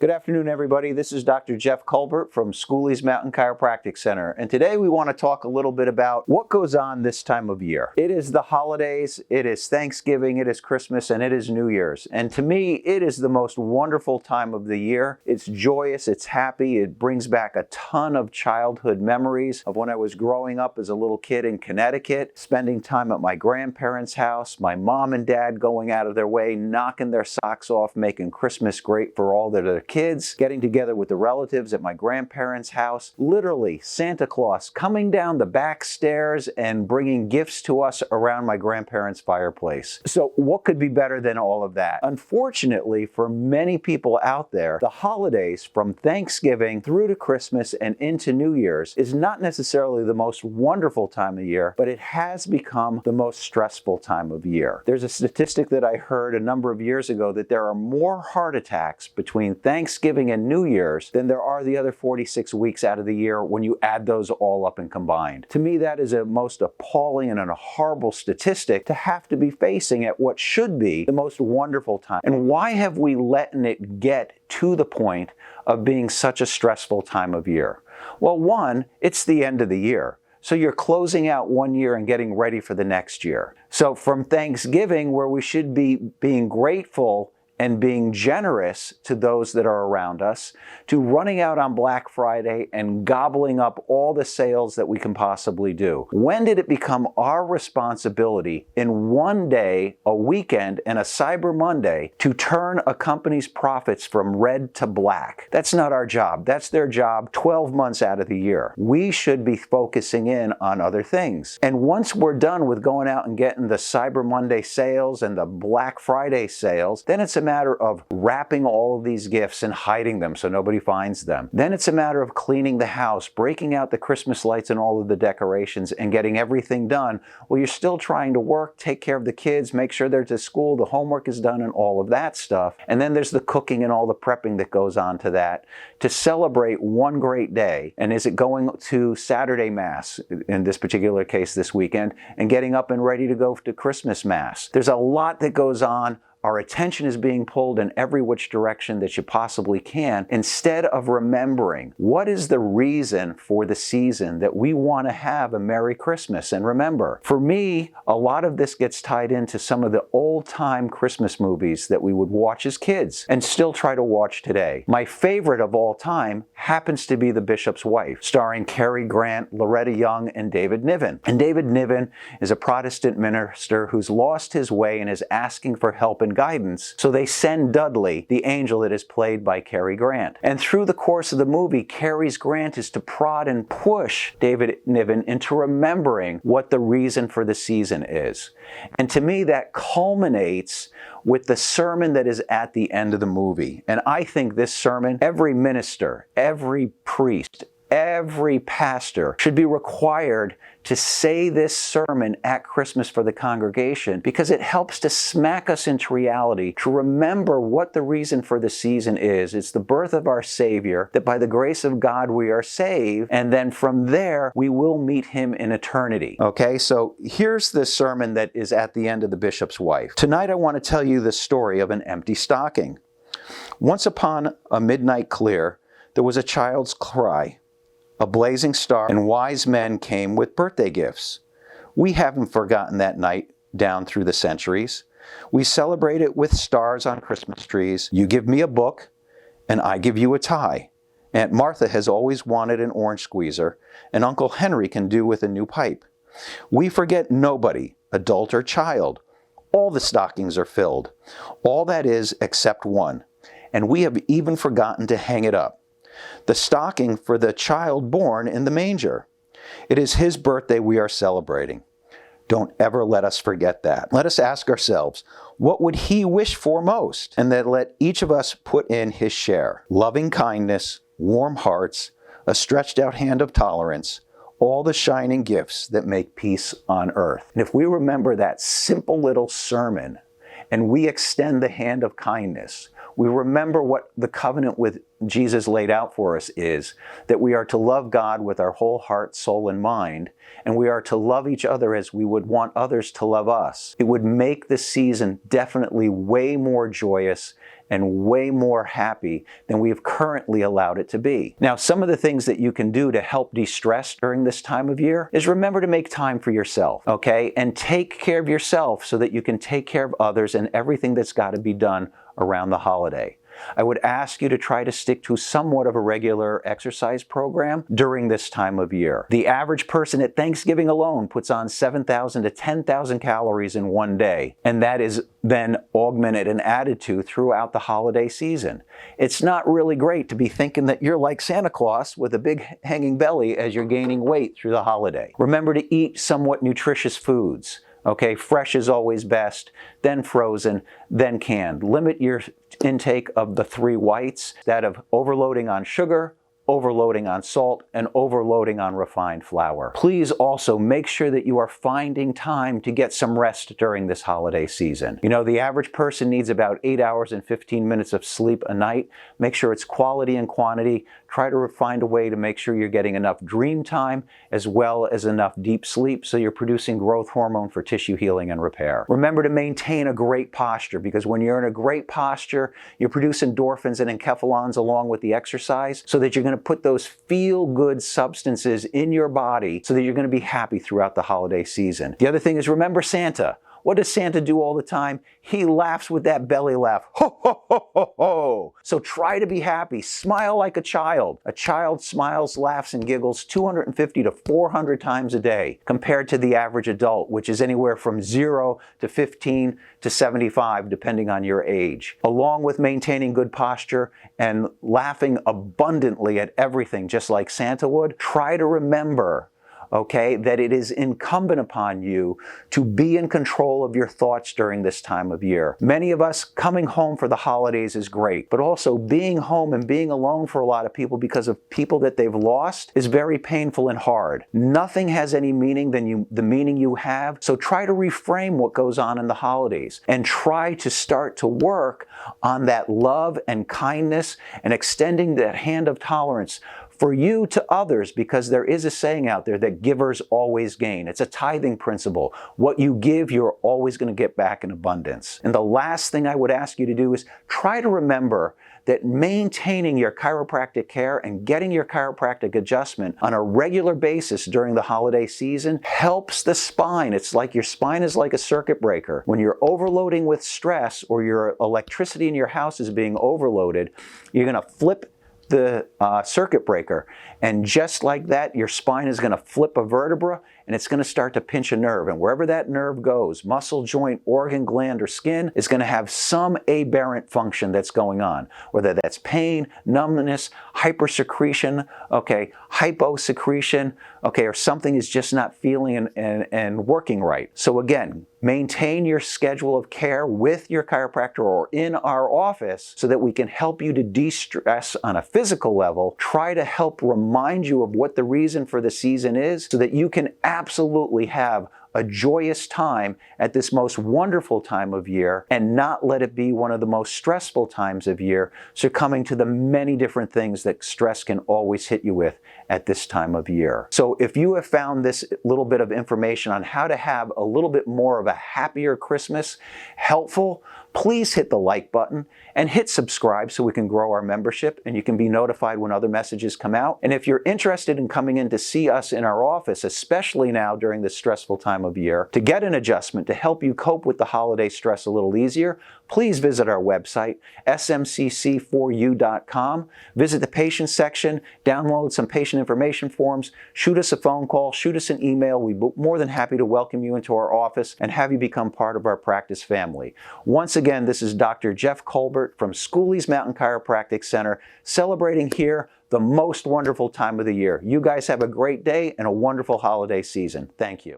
Good afternoon, everybody. This is Dr. Jeff Culbert from Schooley's Mountain Chiropractic Center. And today we want to talk a little bit about what goes on this time of year. It is the holidays, it is Thanksgiving, it is Christmas, and it is New Year's. And to me, it is the most wonderful time of the year. It's joyous, it's happy, it brings back a ton of childhood memories of when I was growing up as a little kid in Connecticut, spending time at my grandparents' house, my mom and dad going out of their way, knocking their socks off, making Christmas great for all their kids, getting together with the relatives at my grandparents' house. Literally, Santa Claus coming down the back stairs and bringing gifts to us around my grandparents' fireplace. So what could be better than all of that? Unfortunately, for many people out there, the holidays from Thanksgiving through to Christmas and into New Year's is not necessarily the most wonderful time of year, but it has become the most stressful time of year. There's a statistic that I heard a number of years ago that there are more heart attacks between Thanksgiving and New Year's than there are the other 46 weeks out of the year when you add those all up and combined. To me, that is a most appalling and a horrible statistic to have to be facing at what should be the most wonderful time. And why have we let it get to the point of being such a stressful time of year? Well, one, it's the end of the year. So you're closing out one year and getting ready for the next year. So from Thanksgiving, where we should be being grateful and being generous to those that are around us, to running out on Black Friday and gobbling up all the sales that we can possibly do. When did it become our responsibility in one day, a weekend, and a Cyber Monday to turn a company's profits from red to black? That's not our job. That's their job 12 months out of the year. We should be focusing in on other things. And once we're done with going out and getting the Cyber Monday sales and the Black Friday sales, then it's a matter of wrapping all of these gifts and hiding them so nobody finds them. Then it's a matter of cleaning the house, breaking out the Christmas lights and all of the decorations and getting everything done while you're still trying to work, take care of the kids, make sure they're to school, the homework is done and all of that stuff. And then there's the cooking and all the prepping that goes on to that to celebrate one great day. And is it going to Saturday Mass, in this particular case this weekend, and getting up and ready to go to Christmas Mass? There's a lot that goes on. Our attention is being pulled in every which direction that you possibly can, instead of remembering what is the reason for the season that we want to have a Merry Christmas. And remember, for me, a lot of this gets tied into some of the old-time Christmas movies that we would watch as kids and still try to watch today. My favorite of all time happens to be The Bishop's Wife, starring Cary Grant, Loretta Young, and David Niven. And David Niven is a Protestant minister who's lost his way and is asking for help and guidance, so they send Dudley, the angel that is played by Cary Grant. And through the course of the movie, Cary's Grant is to prod and push David Niven into remembering what the reason for the season is. And to me, that culminates with the sermon that is at the end of the movie. And I think this sermon, every minister, every priest, every pastor should be required to say this sermon at Christmas for the congregation, because it helps to smack us into reality, to remember what the reason for the season is. It's the birth of our Savior, that by the grace of God we are saved, and then from there we will meet Him in eternity. Okay, so here's the sermon that is at the end of The Bishop's Wife. Tonight I want to tell you the story of an empty stocking. Once upon a midnight clear, there was a child's cry. A blazing star and wise men came with birthday gifts. We haven't forgotten that night down through the centuries. We celebrate it with stars on Christmas trees. You give me a book, and I give you a tie. Aunt Martha has always wanted an orange squeezer, and Uncle Henry can do with a new pipe. We forget nobody, adult or child. All the stockings are filled. All that is except one, and we have even forgotten to hang it up. The stocking for the child born in the manger. It is His birthday we are celebrating. Don't ever let us forget that. Let us ask ourselves, what would He wish for most? And then let each of us put in his share. Loving kindness, warm hearts, a stretched out hand of tolerance, all the shining gifts that make peace on earth. And if we remember that simple little sermon and we extend the hand of kindness, we remember what the covenant with Jesus laid out for us is, that we are to love God with our whole heart, soul, and mind, and we are to love each other as we would want others to love us. It would make this season definitely way more joyous and way more happy than we have currently allowed it to be. Now, some of the things that you can do to help de-stress during this time of year is remember to make time for yourself, okay? And take care of yourself so that you can take care of others and everything that's got to be done around the holiday. I would ask you to try to stick to somewhat of a regular exercise program during this time of year. The average person at Thanksgiving alone puts on 7,000 to 10,000 calories in one day, and that is then augmented and added to throughout the holiday season. It's not really great to be thinking that you're like Santa Claus with a big hanging belly as you're gaining weight through the holiday. Remember to eat somewhat nutritious foods. Okay, fresh is always best, then frozen, then canned. Limit your intake of the 3 whites, that of overloading on sugar, overloading on salt, and overloading on refined flour. Please also make sure that you are finding time to get some rest during this holiday season. You know, the average person needs about 8 hours and 15 minutes of sleep a night. Make sure it's quality and quantity. Try to find a way to make sure you're getting enough dream time as well as enough deep sleep so you're producing growth hormone for tissue healing and repair. Remember to maintain a great posture, because when you're in a great posture, you produce endorphins and enkephalons along with the exercise so that you're going to put those feel-good substances in your body so that you're going to be happy throughout the holiday season. The other thing is remember Santa. What does Santa do all the time? He laughs with that belly laugh. Ho, ho, ho, ho, ho. So try to be happy. Smile like a child. A child smiles, laughs, and giggles 250 to 400 times a day compared to the average adult, which is anywhere from 0 to 15 to 75, depending on your age. Along with maintaining good posture and laughing abundantly at everything, just like Santa would, try to remember, okay, that it is incumbent upon you to be in control of your thoughts during this time of year. Many of us, coming home for the holidays is great, but also being home and being alone for a lot of people because of people that they've lost is very painful and hard. Nothing has any meaning than the meaning you have, so try to reframe what goes on in the holidays and try to start to work on that love and kindness and extending that hand of tolerance for you to others, because there is a saying out there that givers always gain. It's a tithing principle. What you give, you're always going to get back in abundance. And the last thing I would ask you to do is try to remember that maintaining your chiropractic care and getting your chiropractic adjustment on a regular basis during the holiday season helps the spine. It's like your spine is like a circuit breaker. When you're overloading with stress or your electricity in your house is being overloaded, you're going to flip the circuit breaker, and just like that, your spine is going to flip a vertebra and it's going to start to pinch a nerve, and wherever that nerve goes, muscle, joint, organ, gland, or skin, is going to have some aberrant function that's going on, whether that's pain, numbness, hypersecretion, okay, hyposecretion, okay, or something is just not feeling and working right. So again, maintain your schedule of care with your chiropractor or in our office so that we can help you to de-stress on a physical level. Try to help remind you of what the reason for the season is so that you can absolutely have a joyous time at this most wonderful time of year and not let it be one of the most stressful times of year, succumbing to the many different things that stress can always hit you with at this time of year. So if you have found this little bit of information on how to have a little bit more of a happier Christmas helpful, please hit the like button and hit subscribe so we can grow our membership and you can be notified when other messages come out. And if you're interested in coming in to see us in our office, especially now during this stressful time of year, to get an adjustment to help you cope with the holiday stress a little easier, please visit our website, smcc4u.com. Visit the patient section, download some patient information forms, shoot us a phone call, shoot us an email. We'd be more than happy to welcome you into our office and have you become part of our practice family. Once again, this is Dr. Jeff Culbert from Schooley's Mountain Chiropractic Center, celebrating here the most wonderful time of the year. You guys have a great day and a wonderful holiday season. Thank you.